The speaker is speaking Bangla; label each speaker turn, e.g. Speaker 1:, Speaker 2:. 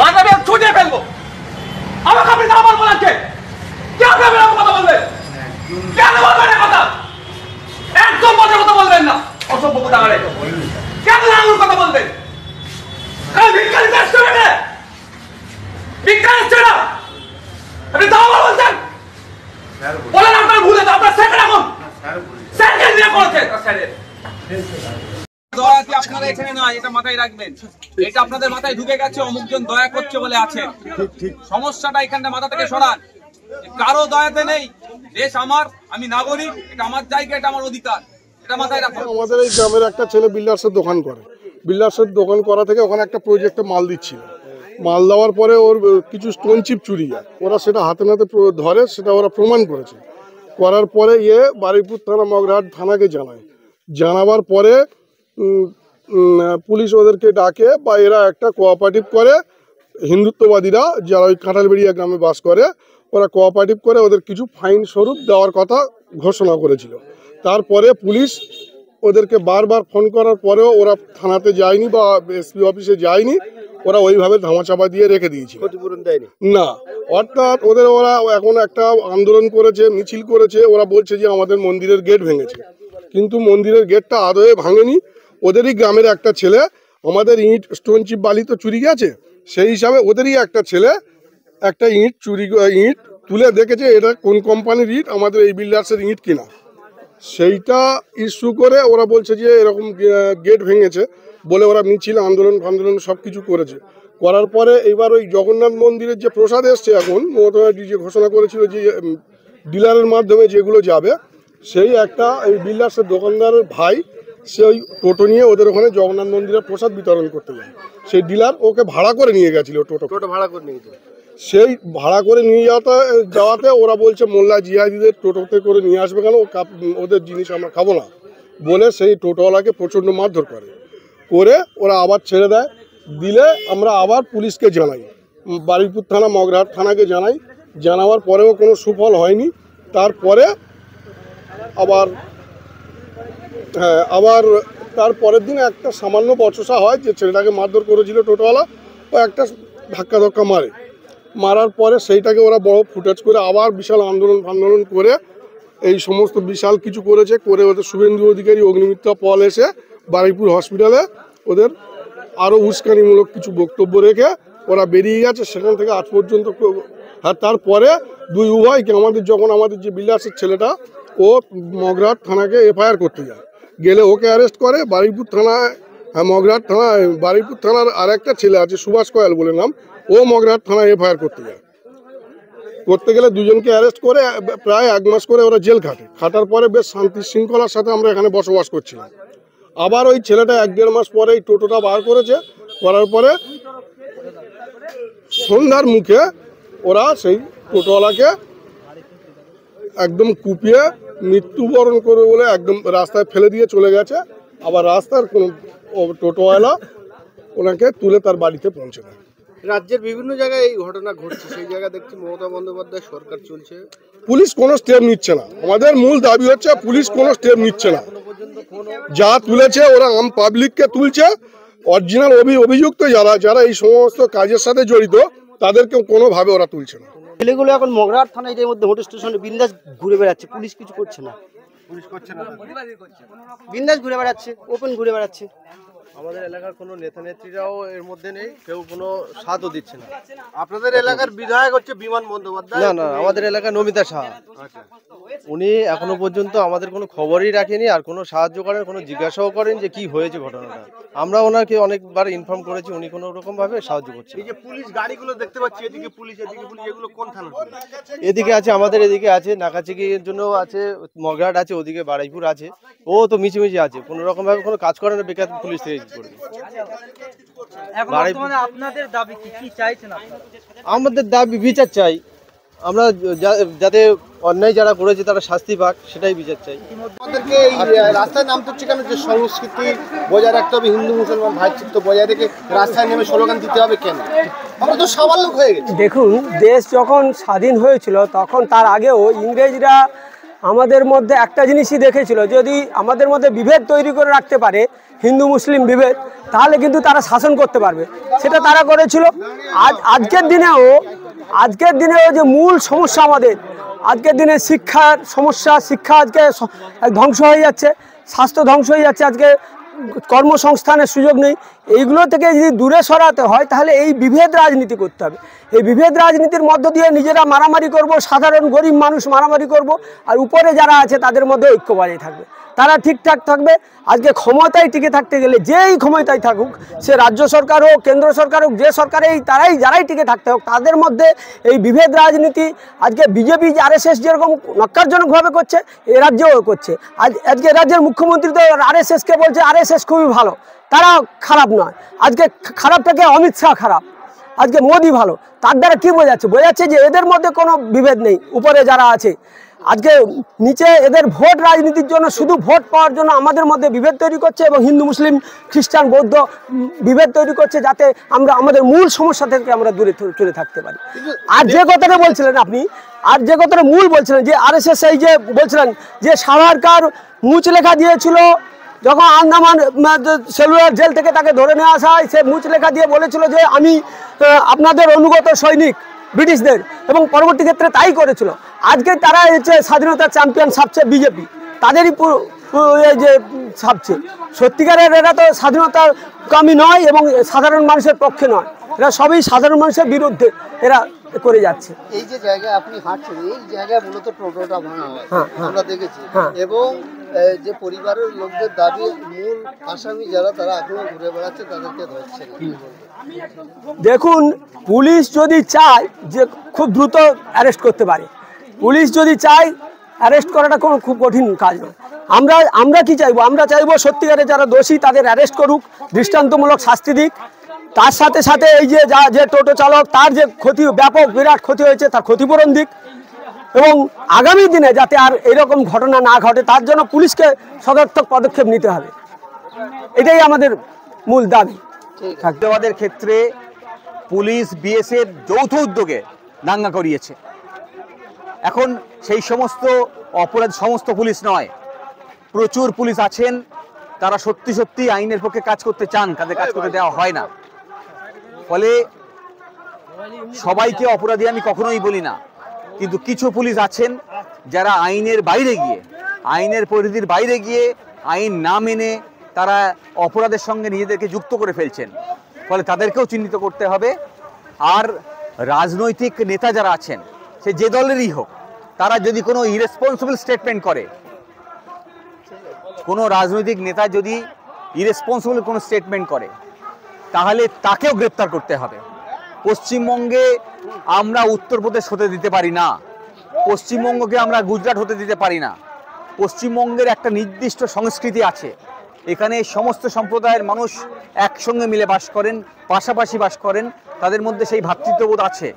Speaker 1: মাথা বের ছুটিয়ে ফেলবো। আমাকে আপনি না বলবো না কে? কেন কথা বলবেন? কেন বলবেন না কথা? একদম মজার কথা বলবেন না। অসভ্য কথা বলে কেন আঙুল কথা বলবেন? ভিক্ষারি চেষ্টা করে ভিক্ষারি চেষ্টা আপনি দাও বলছেন বলেন আপনার ভুল আছে। আপনার স্যার এখন স্যারকে নিয়ে করেছেন স্যারের দয়াতে আপনারা এখানে নয়, এটা মাথায় রাখবেন। এটা আপনাদের মাথায় ঢুকে গেছে অমুকজন দয়া করছে বলে আছে। সমস্যাটা এখানটা মাথা থেকে সরান। কারো দয়াতে নেই। দেশ আমার, আমি নাগরিক, এটা আমার জায়গা, এটা আমার অধিকার, এটা মাথায় রাখুন।
Speaker 2: আমাদের এই গ্রামের একটা ছেলে বিল্ডার্সের দোকান করে। বিল্ডার্সের দোকান করা থেকে ওখানে একটা প্রজেক্টে মাল দিচ্ছিল। মাল দেওয়ার পরে ওর কিছু স্টোন চিপ চুরি যায়। ওরা সেটা হাতে নাতে ধরে, সেটা ওরা প্রমাণ করেছে। করার পরে বারুইপুর থানা মগরাহাট থানাকে জানাবার পরে পুলিশ ওদেরকে ডাকে বা এরা একটা কোঅপারেটিভ করে। হিন্দুত্ববাদীরা যারা ওই কাঁঠালবেড়িয়া গ্রামে বাস করে, ওরা কোঅপারেটিভ করে ওদের কিছু ফাইন স্বরূপ দেওয়ার কথা ঘোষণা করেছিল। তারপরে পুলিশ ওদেরকে বারবার ফোন করার পরেও ওরা থানাতে যায়নি বা এসপি অফিসে যায়নি। ওরা ওইভাবে ধামাচাপা দিয়ে রেখে দিয়েছে, ক্ষতিপূরণ দেয়নি না। অর্থাৎ ওরা এখন একটা আন্দোলন করেছে, মিছিল করেছে। ওরা বলছে যে আমাদের মন্দিরের গেট ভেঙেছে, কিন্তু মন্দিরের গেটটা আদৌ ভাঙেনি। ওদেরই গ্রামের একটা ছেলে আমাদের ইট স্টোন চিপ বালি তো চুরি গেছে, সেই হিসাবে ওদেরই একটা ছেলে একটা ইট তুলে দেখেছে এটা কোন কোম্পানির ইট, আমাদের এই বিল্ডার্সের ইট কিনা। সেইটা ইস্যু করে ওরা বলছে যে এরকম গেট ভেঙেছে বলে ওরা মিছিল আন্দোলন সব কিছু করেছে। করার পরে এবার ওই জগন্নাথ মন্দিরের যে প্রসাদ এসছে, এখন মমতা ব্যানার্জি যে ঘোষণা করেছিল যে ডিলারের মাধ্যমে যেগুলো যাবে, সেই একটা এই বিল্ডার্সের দোকানদারের ভাই সে ওই টোটো নিয়ে ওদের ওখানে জগন্নাথ মন্দিরের প্রসাদ বিতরণ করতে যায়। সেই ডিলার ওকে ভাড়া করে নিয়ে গেছিল, টোটো ভাড়া করে নিয়ে গেছিল। সেই ভাড়া করে নিয়ে যাওয়াতে ওরা বলছে মোল্লা জিহাদিদের টোটোতে করে নিয়ে আসবে কেন, ওদের জিনিস আমরা খাবো না বলে সেই টোটোওয়ালাকে প্রচণ্ড মারধর করে ওরা আবার ছেড়ে দেয়। দিলে আমরা আবার পুলিশকে জানাই, বারুইপুর থানা মগরাহাট থানাকে জানাবার পরেও কোনো সুফল হয়নি। তারপরে আবার তার পরের দিন একটা সামান্য বচসা হয় যে ছেলেটাকে মারধর করেছিল টোটোওয়ালা, ও একটা ধাক্কা মারার পরে সেইটাকে ওরা বড় ফুটেজ করে আবার বিশাল আন্দোলন করে এই সমস্ত বিশাল কিছু করেছে। ওদের শুভেন্দু অধিকারী অগ্নিমিত্রা পল এসে বারুইপুর হসপিটালে ওদের আরও উস্কানিমূলক কিছু বক্তব্য রেখে ওরা বেরিয়ে গেছে সেখান থেকে আজ পর্যন্ত। আর তারপরে দুই উভয়কে আমাদের যে বিল্ডার্সের ছেলেটা ও মগরাহাট থানাকে এফআইআর করতে যায়, গেলে ওকে অ্যারেস্ট করে বারুইপুর থানায়। মগরাহাট থানায় বারুইপুর থানার আর একটা ছেলে আছে সুভাষ কয়াল বলে নাম, ও মগরাহাট থানায় এফআইআর করতে গেলে দুজনকে অ্যারেস্ট করে প্রায় 1 মাস করে ওরা জেল খাটার পরে বেশ শান্তি শৃঙ্খলার সাথে আমরা এখানে বসবাস করছিলাম। আবার ওই ছেলেটা 1-1.5 মাস পরে এই টোটোটা বার করার পরে সন্ধ্যার মুখে ওরা সেই টোটোওয়ালাকে একদম কুপিয়ে মৃত্যুবরণ করে বলে একদম রাস্তায় ফেলে দিয়ে চলে গেছে। আবার রাস্তার কোনো টোটোওয়ালা ওনাকে তুলে তার বাড়িতে পৌঁছে দেয়।
Speaker 3: রাজ্যের বিভিন্ন জায়গায় এই ঘটনা ঘটছে, সেই জায়গায় দেখছি মমতা বন্দ্যোপাধ্যায় সরকার চলছে,
Speaker 2: পুলিশ কোনো স্টেপ নিচ্ছে না। আমাদের মূল দাবি হচ্ছে পুলিশ কোনো স্টেপ নিচ্ছে না। যা তুলেছে ওরা আম পাবলিককে তুলছে। অরিজিনাল অভিযুক্ত যারা এই সমস্ত কাজের সাথে জড়িত তাদেরকে কোনোভাবে ওরা তুলছে না।
Speaker 3: ছেলেগুলো এখন মগরাহাট থানায় এর মধ্যে হোটেল স্টেশনে বিন্দাস ঘুরে বেড়াচ্ছে, পুলিশ কিছু করছে না। বিন্দাস ঘুরে বেড়াচ্ছে, ওপেন ঘুরে বেড়াচ্ছে।
Speaker 4: আমাদের এলাকার কোনো নেতা নেত্রীরাও এর মধ্যে নেই, কেউ কোনো সাথও দিচ্ছে না। আপনাদের এলাকার বিধায়ক হচ্ছে বিমান বন্দ্যোপাধ্যায়? না, আমাদের এলাকার নমিতা সাহা। উনি এখনো পর্যন্ত আমাদের কোনো খবরই রাখেনি, আর কোনো সাহায্য করেন, কোনো জিজ্ঞাসাও করেন যে কি হয়েছে ঘটনাটা। আমরা ওনাকে অনেকবার ইনফর্ম করেছি, উনি কোনো রকম ভাবে সাহায্য করছেন। এই যে পুলিশ গাড়িগুলো দেখতে পাচ্ছি, এদিকে পুলিশ এগুলো কোন থানার পুলিশ? এদিকে আছে, আমাদের এদিকে আছে, নাকাচিকির জন্য আছে, মগরাহাট আছে, ওদিকে বারুইপুর আছে। ও তো মিছিমিছি আছে, কোনো রকম ভাবে কোনো কাজ করে না, বেকার পুলিশ থেকে করবে।
Speaker 5: আপনাদের দাবি কি চাইছেন আপনারা?
Speaker 4: আমাদের দাবি বিচার চাই আমরা, যাতে অন্যায় যারা করেছে তারা শাস্তি পাক, সেটাই বিচার চাই।
Speaker 3: আমাদেরকে এই রাস্তায় নামতে হচ্ছে কেন? যে সংস্কৃতি বজায় রাখতে হবে, হিন্দু মুসলমান ভাইচিত্র বজায় রেখে রাস্তায় নেমে স্লোগান দিতে হবে কেন? আমরা তো সবার লোক হয়ে গেছি।
Speaker 5: দেখুন, দেশ যখন স্বাধীন হয়েছিল তখন তার আগেও ইংরেজরা
Speaker 6: আমাদের মধ্যে একটা জিনিসই দেখেছিল, যদি আমাদের মধ্যে বিভেদ তৈরি করে রাখতে পারে, হিন্দু মুসলিম বিভেদ, তাহলে কিন্তু তারা শাসন করতে পারবে। সেটা তারা করেছিল। আজকের দিনেও যে মূল সমস্যা আমাদের, আজকের দিনে শিক্ষার সমস্যা, শিক্ষা আজকে ধ্বংস হয়ে যাচ্ছে, স্বাস্থ্য ধ্বংস হয়ে যাচ্ছে, আজকে কর্মসংস্থানের সুযোগ নেই। এইগুলো থেকে যদি দূরে সরাতে হয় তাহলে এই বিভেদ রাজনীতি করতে হবে। এই বিভেদ রাজনীতির মধ্য দিয়ে নিজেরা মারামারি করব, সাধারণ গরিব মানুষ মারামারি করব, আর উপরে যারা আছে তাদের মধ্যে ঐক্য বজায় থাকবে, তারা ঠিকঠাক থাকবে। আজকে ক্ষমতায় টিকে থাকতে গেলে যেই ক্ষমতায় থাকুক, সে রাজ্য সরকার হোক, কেন্দ্র সরকার হোক, যে সরকারেই যারাই টিকে থাকতে হোক, তাদের মধ্যে এই বিভেদ রাজনীতি আজকে বিজেপি RSS যেরকম নক্কারজনকভাবে করছে, এ রাজ্যেও করছে। আজকে রাজ্যের মুখ্যমন্ত্রী তো RSSকে বলছে RSS খুবই ভালো, তারা খারাপ নয়। আজকে খারাপ থেকে অমিত শাহ খারাপ, আজকে মোদি ভালো। তার দ্বারা কী বোঝাচ্ছে যে এদের মধ্যে কোনো বিভেদ নেই। উপরে যারা আছে আজকে নিচে এদের ভোট রাজনীতির জন্য, শুধু ভোট পাওয়ার জন্য আমাদের মধ্যে বিভেদ তৈরি করছে, এবং হিন্দু মুসলিম খ্রিস্টান বৌদ্ধ বিভেদ তৈরি করছে, যাতে আমরা আমাদের মূল সমস্যা থেকে আমরা দূরে চলে থাকতে পারি। আর যে কথাটা বলছিলেন আপনি, মূল বলছিলেন যে RSS, এই যে বলছিলেন যে সাভারকার মুচ লেখা দিয়েছিল, যখন আন্দামান সেলুলার জেল থেকে তাকে ধরে নিয়ে আসা হয়, সে মুচ লেখা দিয়ে বলেছিল যে আমি আপনাদের অনুগত সৈনিক ব্রিটিশদের, এবং পরবর্তী ক্ষেত্রে তাই করেছিল। আজকে তারা হচ্ছে স্বাধীনতার চ্যাম্পিয়ন সাজছে বিজেপি, তাদেরই যে সাজছে। সত্যিকারের এরা তো স্বাধীনতার কামী নয় এবং সাধারণ মানুষের পক্ষে নয়, এরা সবই সাধারণ মানুষের বিরুদ্ধে এরা করে যাচ্ছে।
Speaker 3: এই যে জায়গায় আপনি হাঁটছেন, এই জায়গায় মূলত টোটোটা ভাঙা হয়, আমরা দেখেছি। এবং যে পরিবারের লোকদের দাবি, মূল আসামি যারা, তারা এখনো ঘুরে বেড়াচ্ছে, তাদেরকে ধরছে না।
Speaker 6: দেখুন, পুলিশ যদি চায় যে খুব দ্রুত অ্যারেস্ট করতে পারে, পুলিশ যদি চায় অ্যারেস্ট করাটা কোনো খুব কঠিন কাজ নয়। আমরা কি চাইবো? আমরা চাইবো সত্যিকারে যারা দোষী তাদের অ্যারেস্ট করুক, দৃষ্টান্তমূলক শাস্তি দিক। তার সাথে সাথে এই যে টোটো চালক, তার যে ক্ষতি, ব্যাপক বিরাট ক্ষতি হয়েছে, তার ক্ষতিপূরণ দিক, এবং আগামী দিনে যাতে আর এরকম ঘটনা না ঘটে তার জন্য পুলিশকে সদর্থক পদক্ষেপ নিতে হবে। এটাই আমাদের মূল দাবি।
Speaker 1: থাকতেবাদের ক্ষেত্রে পুলিশ BSF যৌথ উদ্যোগে দাঙ্গা করিয়েছে। এখন সেই সমস্ত অপরাধ সমস্ত পুলিশ নয়, প্রচুর পুলিশ আছেন তারা সত্যি আইনের পক্ষে কাজ করতে চান, তাদের কাজ করতে দেওয়া হয় না। ফলে সবাইকে অপরাধী আমি কখনোই বলি না, কিন্তু কিছু পুলিশ আছেন যারা আইনের বাইরে গিয়ে, আইনের পরিধির বাইরে গিয়ে, আইন না মেনে তারা অপরাধের সঙ্গে নিজেদেরকে যুক্ত করে ফেলছেন। ফলে তাদেরকেও চিহ্নিত করতে হবে। আর রাজনৈতিক নেতা যারা আছেন, সে যে দলেরই হোক, তারা যদি কোনো ইরেসপন্সিবল স্টেটমেন্ট করে, কোনো রাজনৈতিক নেতা যদি ইরেসপন্সিবল কোনো স্টেটমেন্ট করে, তাহলে তাকেও গ্রেপ্তার করতে হবে। পশ্চিমবঙ্গে আমরা উত্তরপ্রদেশ হতে দিতে পারি না, পশ্চিমবঙ্গকে আমরা গুজরাট হতে দিতে পারি না। পশ্চিমবঙ্গের একটা নির্দিষ্ট সংস্কৃতি আছে, এখানে সমস্ত সম্প্রদায়ের মানুষ একসঙ্গে মিলে বাস করেন, পাশাপাশি বাস করেন, তাদের মধ্যে সেই ভ্রাতৃত্ববোধ আছে।